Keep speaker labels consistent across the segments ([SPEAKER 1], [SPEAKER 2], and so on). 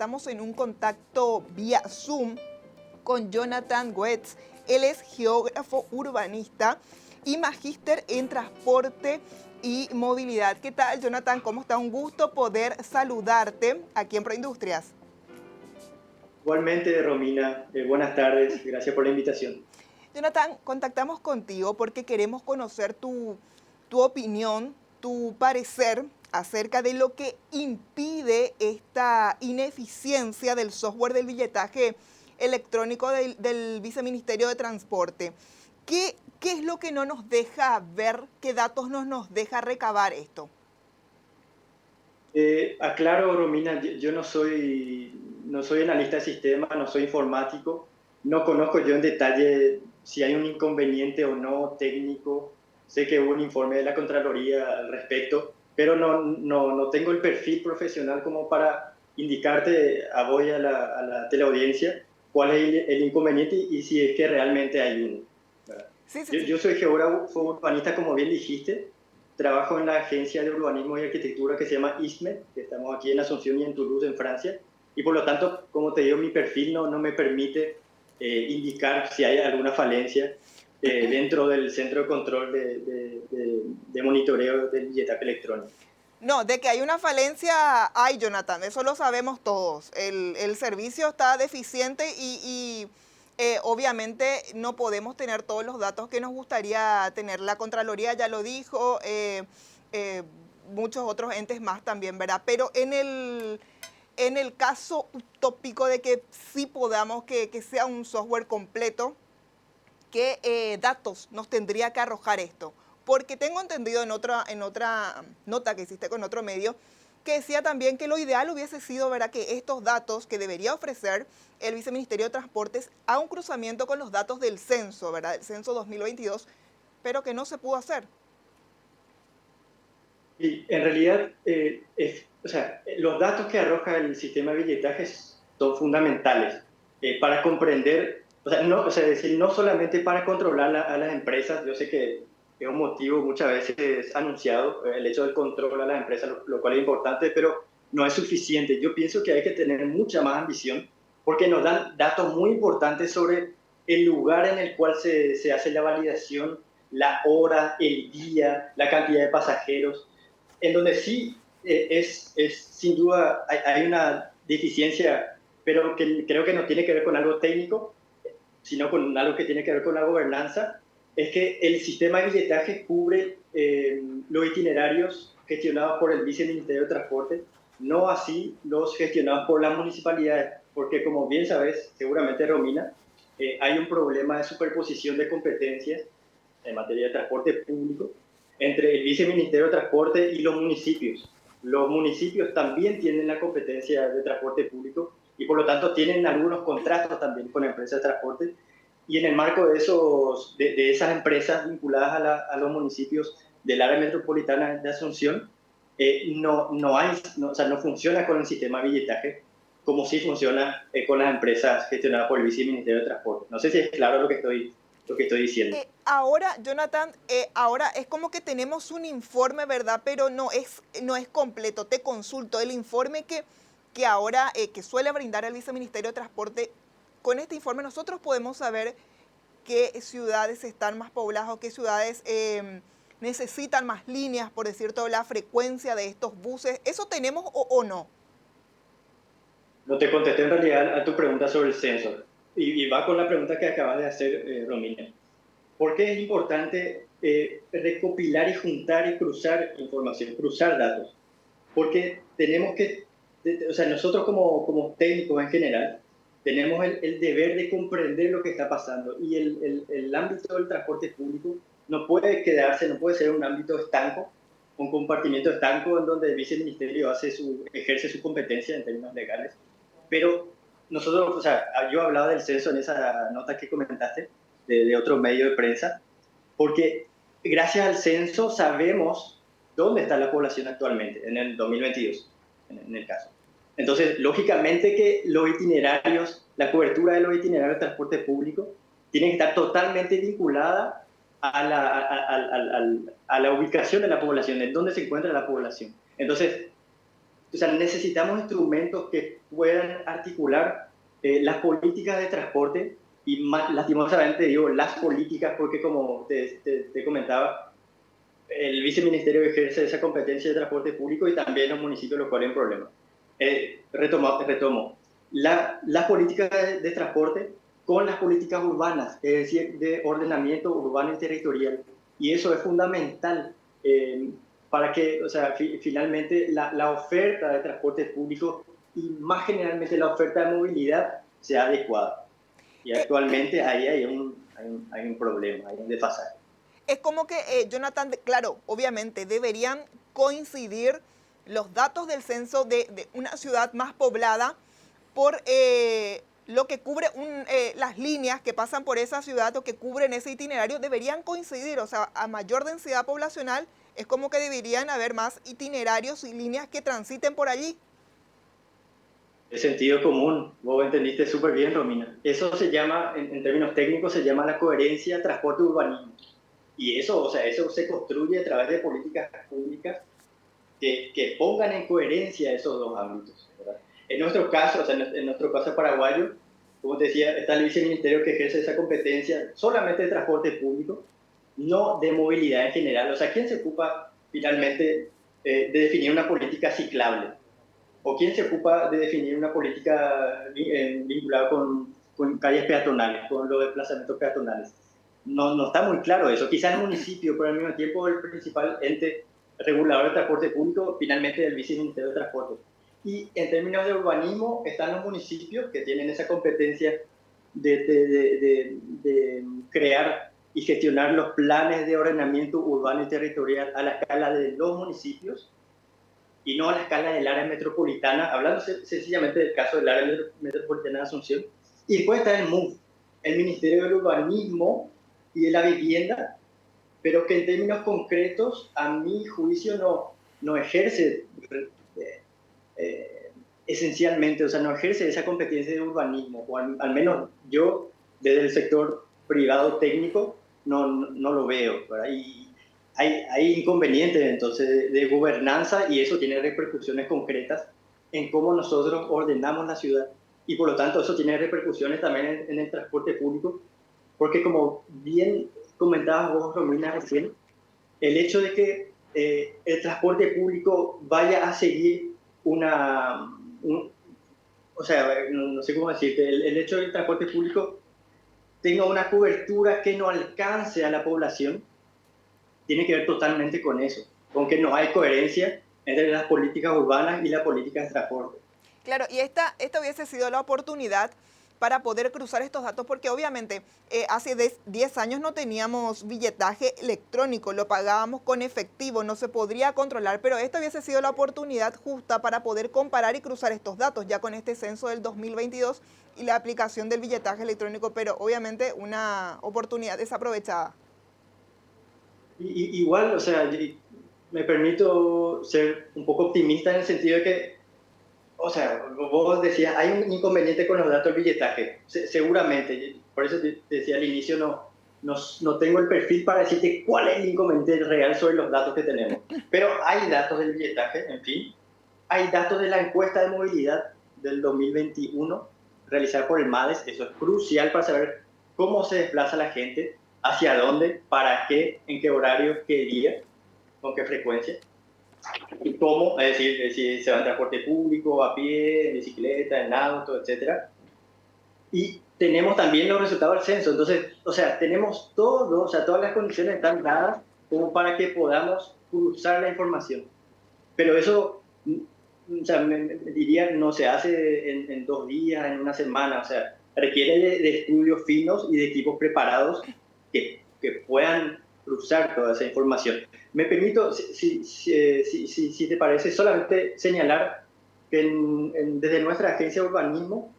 [SPEAKER 1] Estamos en un contacto vía Zoom con Jonathan Goetz. Él es geógrafo urbanista y magíster en transporte y movilidad. ¿Qué tal, Jonathan? ¿Cómo está? Un gusto poder saludarte aquí en Proindustrias.
[SPEAKER 2] Igualmente, Romina, buenas tardes, gracias por la invitación.
[SPEAKER 1] Jonathan, contactamos contigo porque queremos conocer tu opinión, tu parecer acerca de lo que impide esta ineficiencia del software del billetaje electrónico del Viceministerio de Transporte. ¿Qué es lo que no nos deja ver, qué datos no nos deja recabar esto?
[SPEAKER 2] Aclaro, Romina, yo no soy analista de sistemas, no soy informático, no conozco yo en detalle si hay un inconveniente o no técnico. Sé que hubo un informe de la Contraloría al respecto, pero no tengo el perfil profesional como para indicarte a vos y a la teleaudiencia cuál es el inconveniente y si es que realmente hay uno, ¿verdad?
[SPEAKER 1] Sí, sí, sí.
[SPEAKER 2] Yo soy geógrafo urbanista, como bien dijiste. Trabajo en la agencia de urbanismo y arquitectura que se llama ISME, que estamos aquí en Asunción y en Toulouse, en Francia. Y por lo tanto, como te digo, mi perfil no me permite indicar si hay alguna falencia dentro del centro de control de monitoreo del billetaje electrónico.
[SPEAKER 1] No, de que hay una falencia, hay, Jonathan, eso lo sabemos todos. El servicio está deficiente y obviamente no podemos tener todos los datos que nos gustaría tener. La Contraloría ya lo dijo, eh, muchos otros entes más también, ¿verdad? Pero en el caso utópico de que sí podamos, que sea un software completo, ¿qué datos nos tendría que arrojar esto? Porque tengo entendido en otra nota que hiciste con otro medio, que decía también que lo ideal hubiese sido, ¿verdad?, que estos datos que debería ofrecer el Viceministerio de Transportes a un cruzamiento con los datos del censo, ¿verdad?, el censo 2022, pero que no se pudo hacer.
[SPEAKER 2] Y en realidad, o sea, los datos que arroja el sistema de billetaje son fundamentales para comprender, o sea, decir, no solamente para controlar a las empresas. Yo sé que es un motivo muchas veces anunciado, el hecho del control a las empresas, lo cual es importante, pero no es suficiente. Yo pienso que hay que tener mucha más ambición porque nos dan datos muy importantes sobre el lugar en el cual se hace la validación, la hora, el día, la cantidad de pasajeros, en donde sí es sin duda hay una deficiencia, pero que creo que no tiene que ver con algo técnico, sino con algo que tiene que ver con la gobernanza. Es que el sistema de billetaje cubre los itinerarios gestionados por el Viceministerio de Transporte, no así los gestionados por las municipalidades, porque como bien sabes, seguramente Romina, hay un problema de superposición de competencias en materia de transporte público entre el Viceministerio de Transporte y los municipios. Los municipios también tienen la competencia de transporte público y por lo tanto tienen algunos contratos también con empresas de transporte, y en el marco de esas empresas vinculadas a los municipios del área metropolitana de Asunción, o sea, no funciona con el sistema de billetaje como sí funciona con las empresas gestionadas por el Viceministerio de Transporte. No sé si es claro lo que estoy diciendo.
[SPEAKER 1] Ahora, Jonathan, ahora es como que tenemos un informe, ¿verdad? Pero no es completo. Te consulto, el informe que ahora que suele brindar el Viceministerio de Transporte, con este informe nosotros podemos saber qué ciudades están más pobladas o qué ciudades necesitan más líneas, por decir todo, la frecuencia de estos buses. ¿Eso tenemos o no?
[SPEAKER 2] No te contesté en realidad a tu pregunta sobre el censo. Y va con la pregunta que acabas de hacer, Romina. ¿Por qué es importante recopilar y juntar y cruzar información, cruzar datos? Porque tenemos que, o sea, nosotros como técnicos en general, tenemos el deber de comprender lo que está pasando. Y el ámbito del transporte público no puede quedarse, no puede ser un ámbito estanco, un compartimiento estanco en donde el viceministerio ejerce su competencia en términos legales. Pero nosotros, o sea, yo hablaba del censo en esa nota que comentaste, de otro medio de prensa, porque gracias al censo sabemos dónde está la población actualmente, en el 2022, en el caso. Entonces, lógicamente que los itinerarios, la cobertura de los itinerarios de transporte público, tiene que estar totalmente vinculada a la ubicación de la población, en dónde se encuentra la población. Entonces, o sea, necesitamos instrumentos que puedan articular las políticas de transporte y lastimosamente digo las políticas porque como te comentaba, el viceministerio ejerce esa competencia de transporte público y también los municipios, lo cual es un problema. Retomo. Las políticas de transporte con las políticas urbanas, es decir, de ordenamiento urbano y territorial. Y eso es fundamental para que, o sea, finalmente la oferta de transporte público y más generalmente la oferta de movilidad sea adecuada. Y
[SPEAKER 1] Eh,
[SPEAKER 2] actualmente ahí hay un problema, hay un desfasaje.
[SPEAKER 1] Es como que, Jonathan, claro, obviamente deberían coincidir los datos del censo de una ciudad más poblada por lo que cubre las líneas que pasan por esa ciudad o que cubren ese itinerario, deberían coincidir, o sea, a mayor densidad poblacional es como que deberían haber más itinerarios y líneas que transiten por allí.
[SPEAKER 2] De sentido común, vos entendiste súper bien, Romina. Eso se llama, en términos técnicos, se llama la coherencia transporte-urbanismo. Y eso, o sea, eso se construye a través de políticas públicas que pongan en coherencia esos dos ámbitos, ¿verdad? En nuestro caso, o sea, en nuestro caso paraguayo, como te decía, está el viceministerio que ejerce esa competencia solamente de transporte público, no de movilidad en general. O sea, ¿quién se ocupa finalmente de definir una política ciclable? ¿O quién se ocupa de definir una política vinculada con calles peatonales, con los desplazamientos peatonales? No está muy claro eso. Quizá el municipio, pero al mismo tiempo el principal ente regulador de transporte público, finalmente el viceministerio de transporte. Y en términos de urbanismo, están los municipios que tienen esa competencia de crear y gestionar los planes de ordenamiento urbano y territorial a la escala de los municipios y no a la escala del área metropolitana, hablando sencillamente del caso del área metropolitana de Asunción. Y después está el MUF, el Ministerio del Urbanismo y de la Vivienda, pero que en términos concretos, a mi juicio, no ejerce esencialmente, o sea, no ejerce esa competencia de urbanismo, o al menos yo, desde el sector privado técnico, no lo veo, ¿verdad? Y hay inconvenientes entonces de gobernanza y eso tiene repercusiones concretas en cómo nosotros ordenamos la ciudad y por lo tanto eso tiene repercusiones también en el transporte público, porque como bien comentabas vos, Romina, recién, el hecho de que el transporte público vaya a seguir un, o sea, no sé cómo decirte, el hecho de que el transporte público tenga una cobertura que no alcance a la población, tiene que ver totalmente con eso, con que no hay coherencia entre las políticas urbanas y las políticas de transporte.
[SPEAKER 1] Claro, y esta hubiese sido la oportunidad para poder cruzar estos datos, porque obviamente hace 10 años no teníamos billetaje electrónico, lo pagábamos con efectivo, no se podría controlar, pero esta hubiese sido la oportunidad justa para poder comparar y cruzar estos datos, ya con este censo del 2022 y la aplicación del billetaje electrónico, pero obviamente una oportunidad desaprovechada.
[SPEAKER 2] Igual, o sea, me permito ser un poco optimista en el sentido de que, o sea, vos decías, hay un inconveniente con los datos del billetaje, seguramente, por eso te decía al inicio, no tengo el perfil para decirte cuál es el inconveniente real sobre los datos que tenemos, pero hay datos del billetaje, en fin, hay datos de la encuesta de movilidad del 2021 realizada por el MADES, eso es crucial para saber cómo se desplaza la gente, hacia dónde, para qué, en qué horario, qué día, con qué frecuencia y cómo, es decir, si se va en transporte público, a pie, en bicicleta, en auto, etcétera. Y tenemos también los resultados del censo. Entonces, o sea, tenemos todo, o sea, todas las condiciones están dadas como para que podamos cruzar la información. Pero eso, o sea, me diría, no se hace en 2 días, en una semana, o sea, requiere de estudios finos y de equipos preparados que puedan cruzar toda esa información. Me permito, si te parece, solamente señalar que desde nuestra agencia de urbanismo,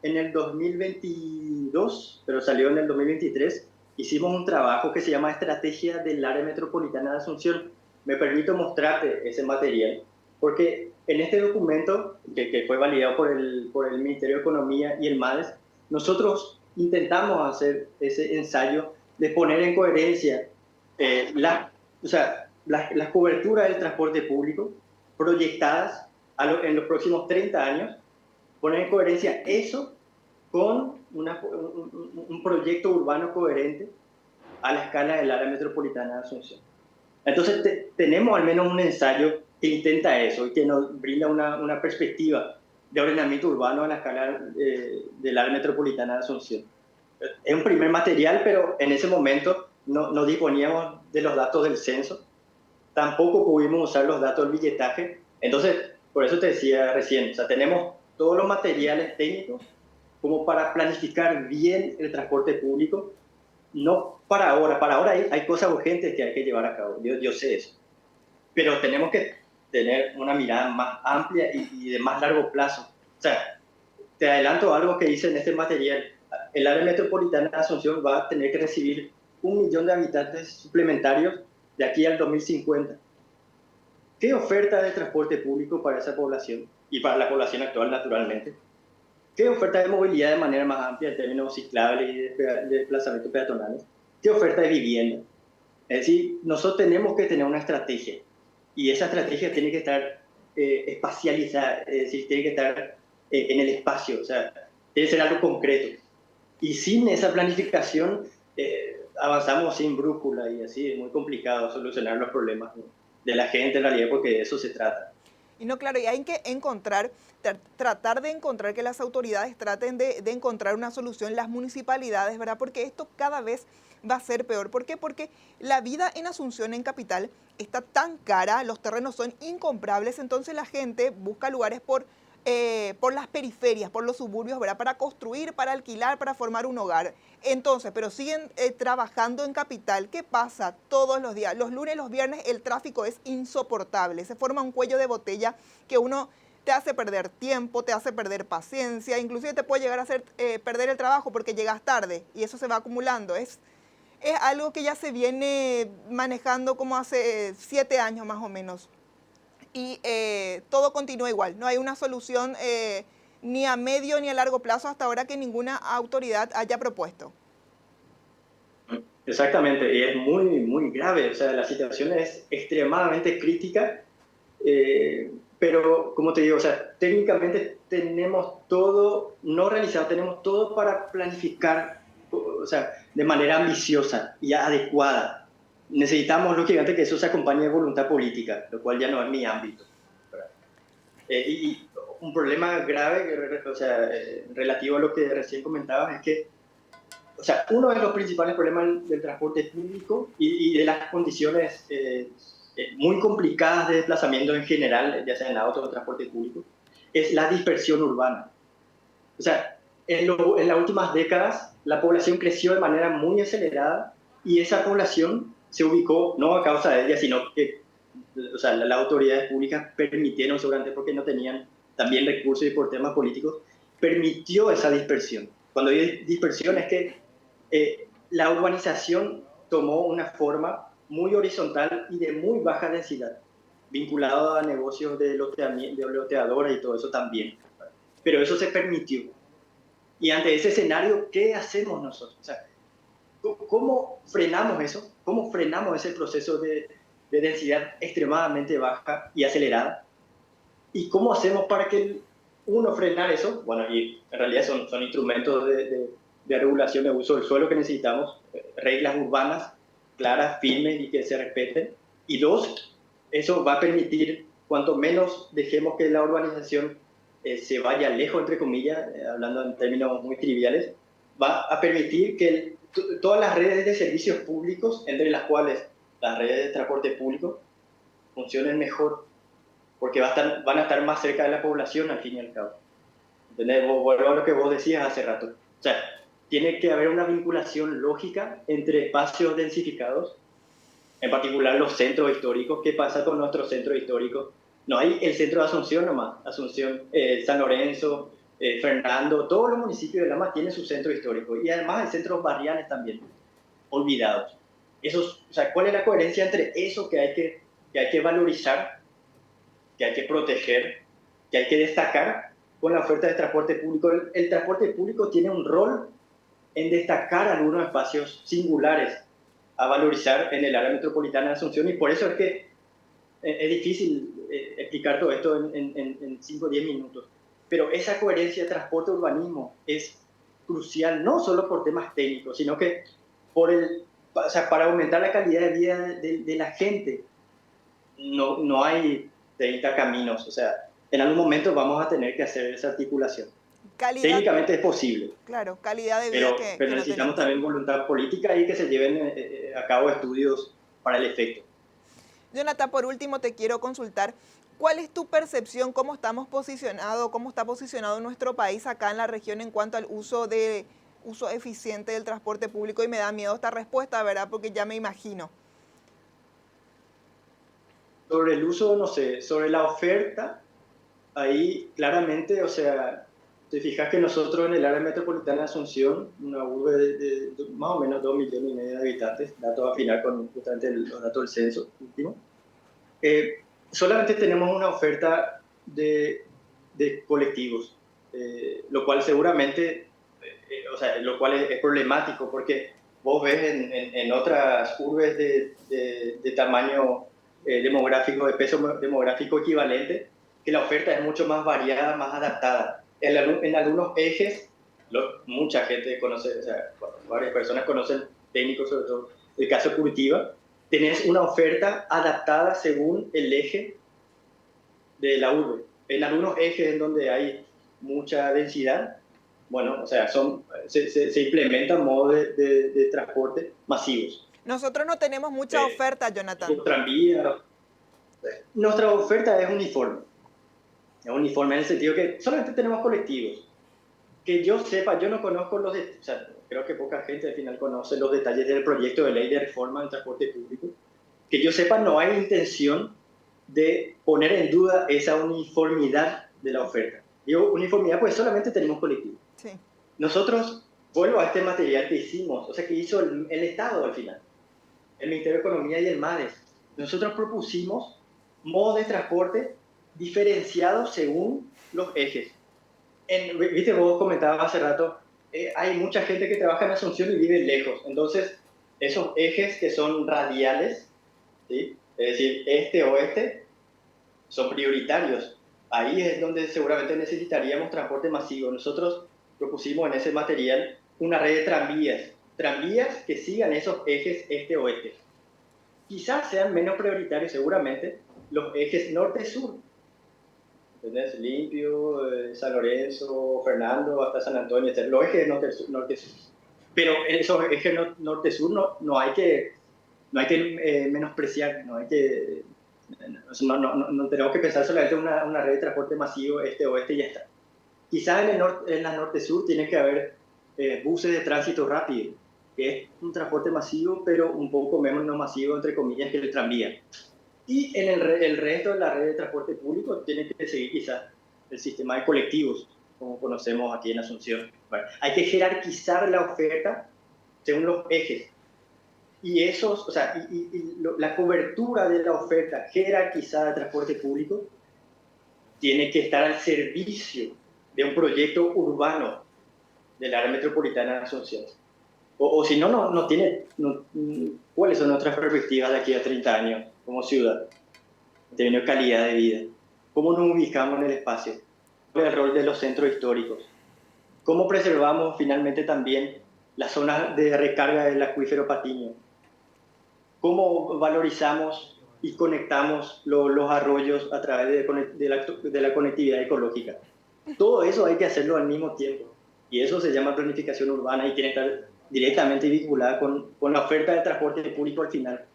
[SPEAKER 2] en el 2022, pero salió en el 2023, hicimos un trabajo que se llama Estrategia del Área Metropolitana de Asunción. Me permito mostrarte ese material, porque en este documento, que fue validado por el Ministerio de Economía y el MADES, nosotros intentamos hacer ese ensayo de poner en coherencia o sea, las coberturas del transporte público proyectadas en los próximos 30 años, poner en coherencia eso con un proyecto urbano coherente a la escala del área metropolitana de Asunción. Entonces tenemos al menos un ensayo que intenta eso y que nos brinda una perspectiva de ordenamiento urbano a la escala del área metropolitana de Asunción. Es un primer material, pero en ese momento no disponíamos de los datos del censo, tampoco pudimos usar los datos del billetaje. Entonces, por eso te decía recién, o sea, tenemos todos los materiales técnicos como para planificar bien el transporte público, no para ahora hay cosas urgentes que hay que llevar a cabo, yo sé eso, pero tenemos que tener una mirada más amplia y de más largo plazo. O sea, te adelanto algo que dice en este material, el área metropolitana de Asunción va a tener que recibir 1 millón de habitantes suplementarios de aquí al 2050. ¿Qué oferta de transporte público para esa población y para la población actual, naturalmente? ¿Qué oferta de movilidad de manera más amplia en términos ciclables y de desplazamientos peatonales? ¿Qué oferta de vivienda? Es decir, nosotros tenemos que tener una estrategia y esa estrategia tiene que estar espacializada, es decir, tiene que estar en el espacio, o sea, tiene que ser algo concreto. Y sin esa planificación avanzamos sin brújula y así es muy complicado solucionar los problemas de la gente en realidad, porque de eso se trata.
[SPEAKER 1] Y no, claro, y hay que encontrar, tratar de encontrar que las autoridades traten de encontrar una solución, las municipalidades, ¿verdad? Porque esto cada vez va a ser peor. ¿Por qué? Porque la vida en Asunción, en capital, está tan cara, los terrenos son incomprables, entonces la gente busca lugares por las periferias, por los suburbios, ¿verdad? Para construir, para alquilar, para formar un hogar. Entonces, pero siguen trabajando en capital. ¿Qué pasa todos los días? Los lunes y los viernes el tráfico es insoportable. Se forma un cuello de botella que uno te hace perder tiempo, te hace perder paciencia, inclusive te puede llegar a hacer perder el trabajo porque llegas tarde y eso se va acumulando. Es algo que ya se viene manejando como hace 7 años más o menos. Y todo continúa igual. No hay una solución ni a medio ni a largo plazo hasta ahora que ninguna autoridad haya propuesto.
[SPEAKER 2] Exactamente, y es muy grave, o sea, la situación es extremadamente crítica, pero como te digo, o sea, técnicamente tenemos todo no realizado, tenemos todo para planificar, o sea, de manera ambiciosa y adecuada. Necesitamos, lógicamente, que eso se acompañe de voluntad política, lo cual ya no es mi ámbito, ¿verdad? Y un problema grave, o sea, relativo a lo que recién comentabas, es que o sea, uno de los principales problemas del transporte público y de las condiciones muy complicadas de desplazamiento en general, ya sea en auto o transporte público, es la dispersión urbana. O sea, en las últimas décadas la población creció de manera muy acelerada y esa población se ubicó no a causa de ella, sino que o sea, las autoridades públicas permitieron, seguramente porque no tenían también recursos y por temas políticos, permitió esa dispersión. Cuando hay dispersión es que la urbanización tomó una forma muy horizontal y de muy baja densidad, vinculado a negocios de loteadora y todo eso también. Pero eso se permitió. Y ante ese escenario, ¿qué hacemos nosotros? O sea, ¿cómo frenamos eso? ¿Cómo frenamos ese proceso de densidad extremadamente baja y acelerada? ¿Y cómo hacemos para que uno frenar eso? Bueno, y en realidad son instrumentos de regulación de uso del suelo que necesitamos, reglas urbanas claras, firmes y que se respeten. Y dos, eso va a permitir, cuanto menos dejemos que la urbanización se vaya lejos, entre comillas, hablando en términos muy triviales, va a permitir que todas las redes de servicios públicos, entre las cuales las redes de transporte público, funcionen mejor, porque van a estar más cerca de la población al fin y al cabo. ¿Entendés? Vuelvo a lo que vos decías hace rato. O sea, tiene que haber una vinculación lógica entre espacios densificados, en particular los centros históricos. ¿Qué pasa con nuestros centros históricos? No hay el centro de Asunción nomás, Asunción, San Lorenzo, Fernando, todos los municipios de Lama tienen su centro histórico y además hay centros barriales también, olvidados. Esos, o sea, ¿cuál es la coherencia entre eso que hay que valorizar, que hay que proteger, que hay que destacar con la oferta de transporte público? El transporte público tiene un rol en destacar algunos espacios singulares a valorizar en el área metropolitana de Asunción y por eso es que es difícil explicar todo esto en 5 o 10 minutos. Pero esa coherencia de transporte-urbanismo es crucial, no solo por temas técnicos, sino que o sea, para aumentar la calidad de vida de la gente. No hay 30 caminos, o sea, en algún momento vamos a tener que hacer esa articulación.
[SPEAKER 1] Calidad,
[SPEAKER 2] Técnicamente es posible,
[SPEAKER 1] claro, calidad de vida
[SPEAKER 2] pero
[SPEAKER 1] que no
[SPEAKER 2] necesitamos
[SPEAKER 1] tenemos.
[SPEAKER 2] también voluntad política y que se lleven a cabo estudios para el efecto.
[SPEAKER 1] Jonathan, por último te quiero consultar, ¿cuál es tu percepción, cómo estamos posicionados, cómo está posicionado nuestro país acá en la región en cuanto al uso eficiente del transporte público? Y me da miedo esta respuesta, ¿verdad? Porque ya me imagino.
[SPEAKER 2] Sobre el uso, no sé, sobre la oferta, ahí claramente, o sea, te fijas que nosotros en el área metropolitana de Asunción, una urbe de más o menos 2,5 millones de habitantes, datos a afinar con justamente los datos del censo último, solamente tenemos una oferta de colectivos, lo cual seguramente, o sea, lo cual es problemático porque vos ves en otras urbes de tamaño demográfico, de peso demográfico equivalente, que la oferta es mucho más variada, más adaptada. En algunos ejes, mucha gente conoce, o sea, varias personas conocen técnicos, sobre todo el caso de Curitiba, tenés una oferta adaptada según el eje de la urbe. En algunos ejes en donde hay mucha densidad, bueno, o sea, se implementan modos de transporte masivos.
[SPEAKER 1] Nosotros no tenemos mucha oferta, Jonathan.
[SPEAKER 2] Tranvía. Nuestra oferta es uniforme. Es uniforme en el sentido que solamente tenemos colectivos. Que yo sepa, yo no conozco o sea, creo que poca gente al final conoce los detalles del proyecto de ley de reforma del transporte público. Que yo sepa, no hay intención de poner en duda esa uniformidad de la oferta. Digo uniformidad pues solamente tenemos colectivos.
[SPEAKER 1] Sí.
[SPEAKER 2] Nosotros, vuelvo a este material que hicimos, o sea, que hizo el Estado al final, el Ministerio de Economía y el MADES. Nosotros propusimos modos de transporte diferenciados según los ejes. Viste, vos comentabas hace rato, hay mucha gente que trabaja en Asunción y vive lejos. Entonces, esos ejes que son radiales, ¿sí? Es decir, este-oeste, son prioritarios. Ahí es donde seguramente necesitaríamos transporte masivo. Nosotros propusimos en ese material una red de tranvías que sigan esos ejes este-oeste. Quizás sean menos prioritarios seguramente los ejes norte-sur. ¿Entendés? Limpio, San Lorenzo, Fernando, hasta San Antonio, etc. Los ejes norte-sur. Pero esos ejes norte-sur no hay que menospreciar, no tenemos que pensar solamente en una red de transporte masivo este-oeste y ya está. Quizás en la norte-sur tiene que haber buses de tránsito rápido, que es un transporte masivo, pero un poco menos no masivo, entre comillas, que el tranvía. Y en el resto de la red de transporte público tiene que seguir quizás el sistema de colectivos, como conocemos aquí en Asunción. Bueno, hay que jerarquizar la oferta según los ejes. Y esos, o sea, la cobertura de la oferta jerarquizada de transporte público tiene que estar al servicio de un proyecto urbano del área metropolitana de Asunción. O si no tiene, ¿cuáles son nuestras perspectivas de aquí a 30 años como ciudad? En términos de calidad de vida. ¿Cómo nos ubicamos en el espacio? ¿Cuál es el rol de los centros históricos? ¿Cómo preservamos finalmente también las zonas de recarga del acuífero Patiño? ¿Cómo valorizamos y conectamos los arroyos a través de la conectividad ecológica? Todo eso hay que hacerlo al mismo tiempo. Y eso se llama planificación urbana y tiene que estar directamente vinculada con la oferta de transporte público al final.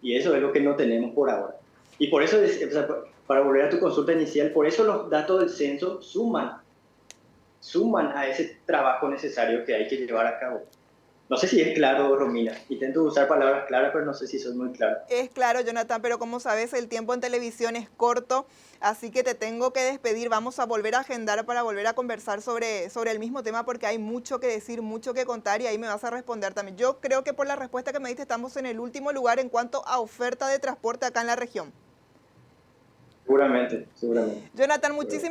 [SPEAKER 2] Y eso es lo que no tenemos por ahora. Y por eso, o sea, para volver a tu consulta inicial, por eso los datos del censo suman a ese trabajo necesario que hay que llevar a cabo. No sé si es claro, Romina. Intento usar palabras claras, pero no sé si soy muy claro.
[SPEAKER 1] Es claro, Jonathan, pero como sabes, el tiempo en televisión es corto, así que te tengo que despedir. Vamos a volver a agendar para volver a conversar sobre el mismo tema porque hay mucho que decir, mucho que contar y ahí me vas a responder también. Yo creo que por la respuesta que me diste estamos en el último lugar en cuanto a oferta de transporte acá en la región.
[SPEAKER 2] Seguramente, seguramente.
[SPEAKER 1] Jonathan, muchísimas